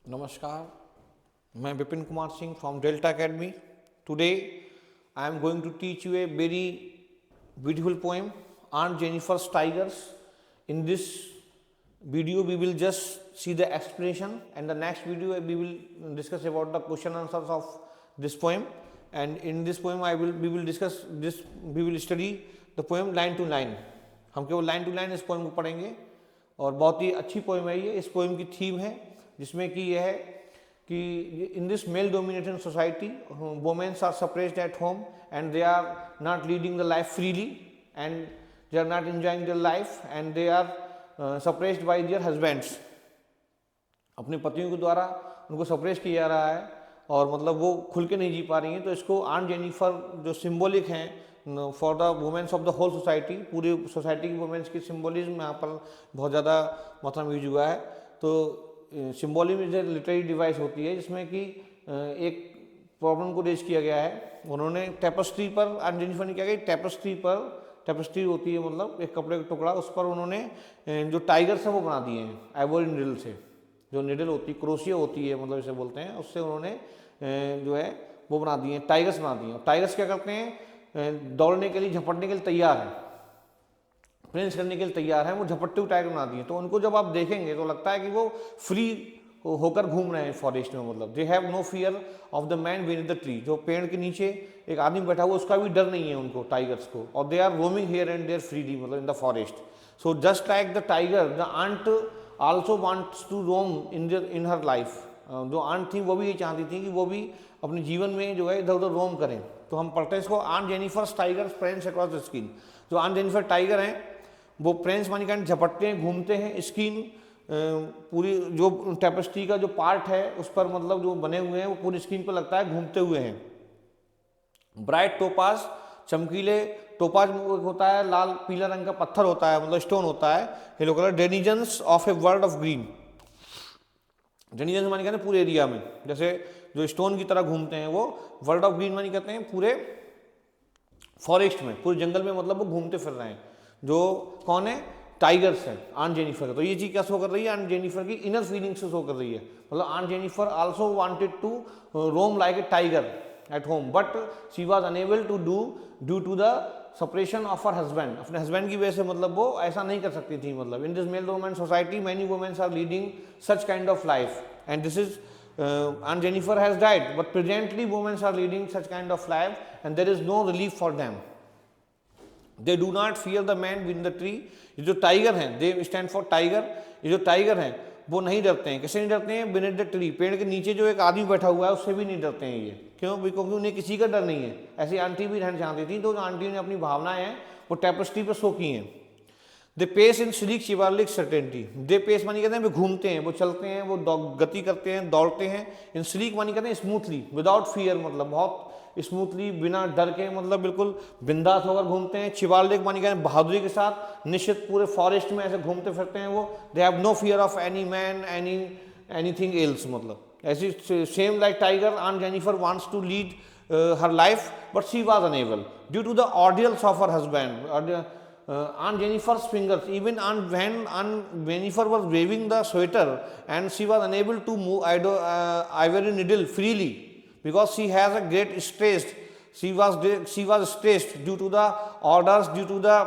नमस्कार, मैं Vipin Kumar Singh from Delta academy. Today I am going to teach you a very beautiful poem, Aunt Jennifer's Tigers. In this video, we will just see the explanation, and the next video we will discuss about the question answers of this poem. And in this poem, we will discuss this. We will study the poem line to line. हम केवल line to line इस poem को पढ़ेंगे और बहुत ही अच्छी poem है ये. इस पोएम की थीम है जिसमें कि यह है कि in this male dominated society womens are suppressed at home and they are not leading the life freely and they are not enjoying their life and they are suppressed by their husbands. अपने पतियों के द्वारा उनको suppress किया जा रहा है और मतलब वो खुल के नहीं जी पा रही हैं. तो इसको आंट जेनिफर जो सिम्बोलिक हैं for the womens of the whole society, पूरी सोसाइटी की वुमेन्स की सिम्बोलिज्म यहाँ पर बहुत ज़्यादा मतलब यूज हुआ है. तो symbolism is a literary device होती है जिसमें कि एक प्रॉब्लम को रेज किया गया है. उन्होंने टेपेस्ट्री पर आंट जेनिफर ने क्या किया, टेपेस्ट्री होती है मतलब एक कपड़े का टुकड़ा, उस पर उन्होंने जो टाइगर्स है वो बना दिए हैं आइवरी निडल से. जो निडल होती है, क्रोशिया होती है मतलब इसे बोलते हैं, उससे उन्होंने जो है वो बना दिए हैं, टाइगर्स बना दिए हैं. टाइगर्स क्या करते हैं, दौड़ने के लिए झपटने के लिए तैयार है, प्रिंस करने के लिए तैयार है, वो झपट्टे हुए टाइगर बना दिए. तो उनको जब आप देखेंगे तो लगता है कि वो फ्री होकर घूम रहे हैं फॉरेस्ट में. मतलब they have no fear of the man beneath the tree. जो पेड़ के नीचे एक आदमी बैठा हुआ उसका भी डर नहीं है उनको, टाइगर्स को. और they are roaming here and there freely मतलब in the forest. So just like the tiger, the aunt also wants to roam in her life. जो आंट थी वो भी ये चाहती थी कि वो भी अपने जीवन में जो है इधर उधर रोम करें. तो हम पढ़ते हैं इसको, aunt Jennifer's tigers prance across the skin. जो आंट जेनिफर टाइगर हैं वो प्रेंस मानी का झपटते हैं, घूमते हैं. स्किन पूरी जो टेपेस्ट्री का जो पार्ट है उस पर मतलब जो बने हुए हैं वो पूरी स्किन पर लगता है घूमते हुए हैं. ब्राइट टोपाज, चमकीले टोपाज होता है, लाल पीला रंग का पत्थर होता है मतलब स्टोन होता है. Yellow colour denizens of a world of green. Denizens मानी कहते हैं पूरे एरिया में, जैसे जो स्टोन की तरह घूमते हैं वो वर्ल्ड ऑफ ग्रीन मानी कहते हैं पूरे फॉरेस्ट में, पूरे जंगल में मतलब वो घूमते फिर रहे हैं. जो कौन है, टाइगर्स है आंट जेनिफर. तो ये चीज क्या शो कर रही है, आंट जेनिफर की इनर फीलिंग्स से शो कर रही है. मतलब aunt Jennifer also wanted to roam like a tiger at home but she was unable to do due to the separation of her husband. अपने हस्बैंड की वजह से मतलब वो ऐसा नहीं कर सकती थी. मतलब in this male dominated society many womens are leading such kind of life and this is Aunt Jennifer has died, but presently women are leading such kind of life and there is no relief for them. They do not fear the man beneath the tree. ये जो tiger हैं, they stand for tiger. ये जो tiger हैं वो नहीं डरते हैं. किससे नहीं डरते हैं, beneath the tree, पेड़ के नीचे जो एक आदमी बैठा हुआ है उससे भी नहीं डरते हैं ये. क्यों, क्योंकि उन्हें किसी का डर नहीं है. ऐसी आंटी भी रहना चाहती थी, तो आंटी ने अपनी भावनाएं हैं वो टेपेस्ट्री पर शो की हैं. They pace in sleek chivalric certainty. They pace मानी कहते हैं वो घूमते हैं, वो चलते हैं, वो गति करते हैं, दौड़ते हैं. इन स्लीक मानी कहते हैं स्मूथली, विदाउट फियर मतलब बहुत स्मूथली, बिना डर के मतलब बिल्कुल बिंदास होकर घूमते हैं. शिवालिक मानी कहते हैं बहादुरी के साथ निश्चित पूरे फॉरेस्ट में ऐसे घूमते फिरते हैं वो. They have no fear of any man anything else. मतलब ऐसी same like tiger aunt Jennifer wants to lead her life but she was unable due to the ordeals of her husband. Aunt Jennifer's fingers, even when Aunt Jennifer was waving the sweater and she was unable to move ivory needle freely because she has a great stress. She was stressed due to the orders, due to the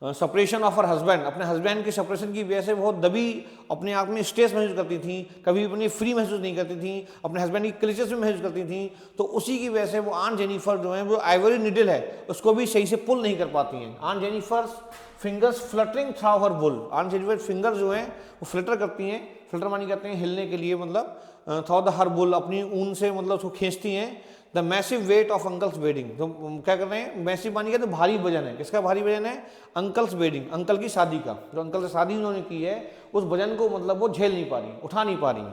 separation of her husband. अपने husband के separation की वजह से बहुत दबी, अपने आप में स्ट्रेस महसूस करती थी, कभी अपनी फ्री महसूस नहीं करती थी, अपने हस्बैंड की क्लिचेस में महसूस करती थी. तो उसी की वजह से वो आंट जेनिफर जो है वो आइवरी निडल है उसको भी सही से पुल नहीं कर पाती हैं. Aunt Jennifer fingers fluttering through her wool. Aunt Jennifer fingers जो हैं वो फ्लटर करती हैं. फ्लटर मानी कहते हैं हिलने के लिए, मतलब थ्रू द हर वुल, अपनी ऊन से मतलब उसको खींचती हैं. The massive weight of uncle's wedding. तो क्या कर रहे हैं, मैसिव मानी कहते हैं भारी वजन है. किसका भारी वजन है, अंकल्स वेडिंग, अंकल की शादी का. जो अंकल से शादी उन्होंने की है उस वजन को मतलब वो झेल नहीं पा रही, उठा नहीं पा रही.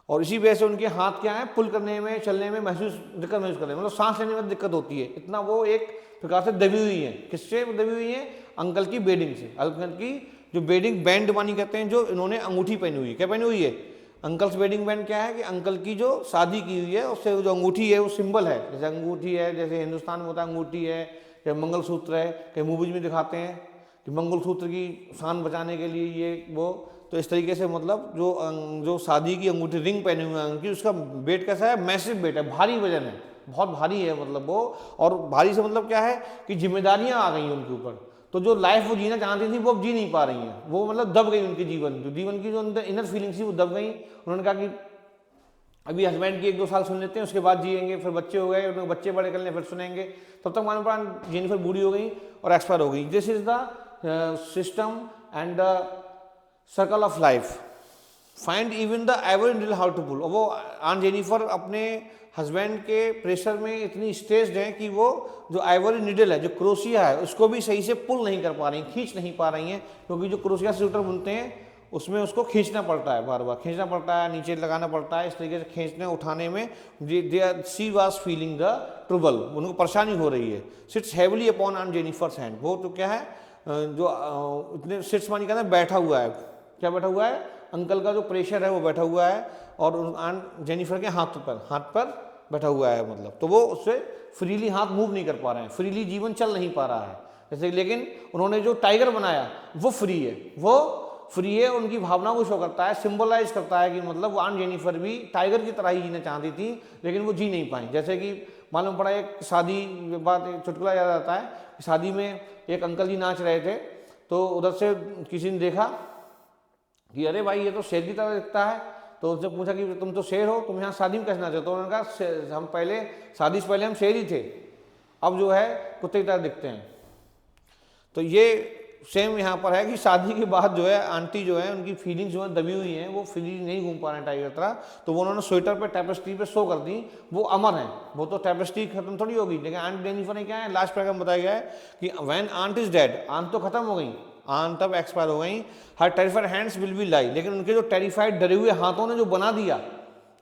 और इसी वजह से उनके हाथ क्या है, पुल करने में, चलने में दिक्कत महसूस कर रहे हैं. मतलब सांस लेने में दिक्कत होती है. इतना वो एक प्रकार से दबी हुई है. किससे दबी हुई है, अंकल की बेडिंग से. अंकल की जो बेडिंग बैंड मानी कहते हैं, जो इन्होंने अंगूठी पहनी हुई है. क्या पहनी हुई है, अंकल्स वेडिंग बैंड. क्या है कि अंकल की जो शादी की हुई है उससे जो अंगूठी है वो सिंबल है. जैसे अंगूठी है, जैसे हिंदुस्तान में होता है अंगूठी है, या मंगलसूत्र है, कई मूवीज में दिखाते हैं. कि मंगलसूत्र की शान बचाने के लिए ये वो। तो इस तरीके से मतलब जो शादी की अंगूठी रिंग पहने हुए हैं उनकी, उसका वेट कैसा है, मैसिव वेट है, भारी वजन है, बहुत भारी है मतलब वो। और भारी से मतलब क्या है कि जिम्मेदारियां आ गई हैं उनके ऊपर। तो जो लाइफ वो जीना चाहती थी वो अब जी नहीं पा रही हैं, वो मतलब दब गई उनके जीवन की जो इनर फीलिंग्स थी वो दब गई। उन्होंने कहा कि अभी हस्बैंड की 1-2 साल सुन लेते हैं, उसके बाद जिएंगे, फिर बच्चे हो गए, उनके बच्चे बड़े कर लें, फिर सुनेंगे। तब तक मानो पड़ा जेनिफर बूढ़ी हो गई और एक्सपायर हो गई। This is the system and the circle of life. Find even the ever needle how to pull. वो आन जेनिफर अपने हस्बैंड के प्रेशर में इतनी स्ट्रेस्ड है कि वो जो आइवरी निडल है, जो क्रोशिया है, उसको भी सही से पुल नहीं कर पा रही, खींच नहीं पा रही हैं, क्योंकि जो क्रोशिया स्वेटर बुनते हैं उसमें उसको खींचना पड़ता है, बार बार खींचना पड़ता है, नीचे लगाना पड़ता है, इस तरीके से खींचने उठाने में she was feeling the trouble, उनको परेशानी हो रही है। Sits heavily upon aunt Jennifer's hand. वो तो क्या है, जो इतने सिट्स मानी कहते हैं बैठा हुआ है, क्या बैठा हुआ है, अंकल का जो प्रेशर है वो बैठा हुआ है, और ऑन जेनिफर के हाथ पर बैठा हुआ है मतलब। तो वो उससे फ्रीली हाथ मूव नहीं कर पा रहे हैं, फ्रीली जीवन चल नहीं पा रहा है जैसे। लेकिन उन्होंने जो टाइगर बनाया वो फ्री है, वो फ्री है, उनकी भावना को शो करता है, सिंबलाइज करता है कि मतलब आन जेनिफर भी टाइगर की तरह ही जीना चाहती थी, लेकिन वो जी नहीं पाई। जैसे कि मालूम पड़ा, एक शादी बात, एक चुटकुला याद आता है। शादी में एक अंकल जी नाच रहे थे, तो उधर से किसी ने देखा कि अरे भाई ये तो शेर की तरह दिखता है। तो उसने पूछा कि तुम तो शेर हो, तुम यहाँ शादी में कैसे नाचे? तो उन्होंने कहा हम पहले शादी से पहले हम शेर ही थे, अब जो है कुत्ते की तरह दिखते हैं। तो ये सेम यहाँ पर है कि शादी के बाद जो है आंटी जो है उनकी फीलिंग्स जो है दबी हुई हैं, वो फ्री नहीं घूम पा रहे हैं टाइगर तरह। तो वो उन्होंने स्वेटर पे टैपेस्ट्री पे शो कर दी, वो अमर है, वो तो टैपेस्ट्री खत्म थोड़ी होगी। लेकिन आंट जेनिफर ने क्या है, लास्ट पैराग्राफ में बताया गया है कि when aunt is dead, aunt तो खत्म हो गई, आंट तब एक्सपायर हो गई, her terrified hands will be lie. लेकिन उनके जो टेरिफाइड डरे हुए हाथों ने जो बना दिया,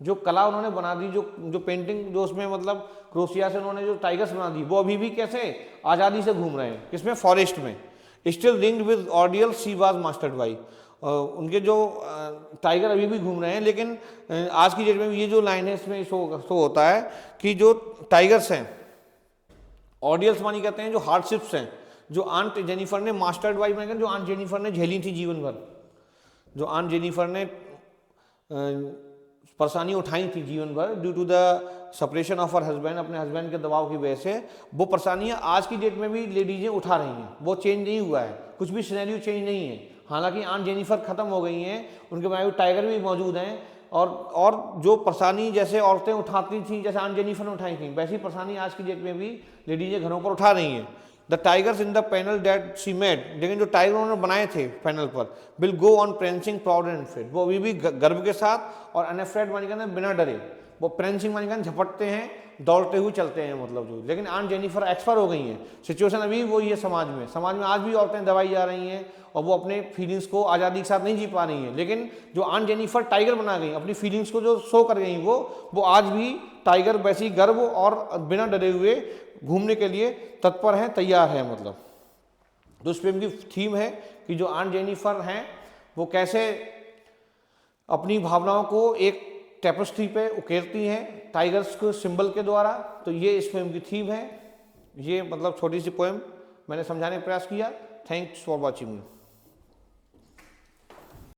जो कला उन्होंने बना दी, जो पेंटिंग जो उसमें मतलब क्रोशिया से उन्होंने जो टाइगर्स बना दी, वो अभी भी कैसे आज़ादी से घूम रहे हैं, किसमें, फॉरेस्ट में। Still ringed with ordeal she was mastered by. उनके जो टाइगर अभी भी घूम रहे हैं। लेकिन आज की डेट में ये जो लाइन है इसमें शो होता है कि जो टाइगर्स हैं, ऑडियल्स मानी कहते हैं, जो हार्डशिप्स हैं, जो आंट जेनिफर ने मास्टर्ड बाई में, जो आंट जेनिफर ने झेली थी जीवन भर, जो आंट जेनिफर ने परेशानी उठाई थी जीवन भर due to the separation of her husband, अपने हस्बैंड के दबाव की वजह से, वो परेशानियां आज की डेट में भी लेडीजें उठा रही हैं। वो चेंज नहीं हुआ है, कुछ भी सिनेरियो चेंज नहीं है। हालांकि आंट जेनिफर खत्म हो गई हैं, उनके में टाइगर भी मौजूद हैं, और जो परेशानी जैसे औरतें उठाती थी, जैसे आंट जेनिफर ने उठाई थी, वैसी परेशानी आज की डेट में भी लेडीजें घरों पर उठा रही हैं। The tigers in the panel that she made, लेकिन जो टाइगर उन्होंने बनाए थे पैनल पर, will go on prancing proud and unafraid, वो अभी भी गर्व के साथ और अनफ्रेड मानी कहते हैं बिना डरे, वो प्रेंसिंग मानी कहते झपटते हैं, दौड़ते हुए चलते हैं मतलब जो। लेकिन आंट जेनिफर एक्सपायर हो गई हैं, सिचुएशन अभी वही है समाज में आज भी औरतें दबाई जा रही हैं, और वो अपने फीलिंग्स को आज़ादी के साथ नहीं जी पा रही हैं। लेकिन जो आंट जेनिफर टाइगर बना गई, अपनी फीलिंग्स को जो शो कर गई, वो आज भी टाइगर वैसी गर्व और बिना डरे हुए घूमने के लिए तत्पर है, तैयार है मतलब। तो इस फिल्म की थीम है कि जो आंट जेनिफर हैं वो कैसे अपनी भावनाओं को एक टेपेस्ट्री पे उकेरती हैं टाइगर्स को सिंबल के द्वारा। तो ये इस फिल्म की थीम है। ये मतलब छोटी सी पोएम मैंने समझाने का प्रयास किया। Thanks for watching me.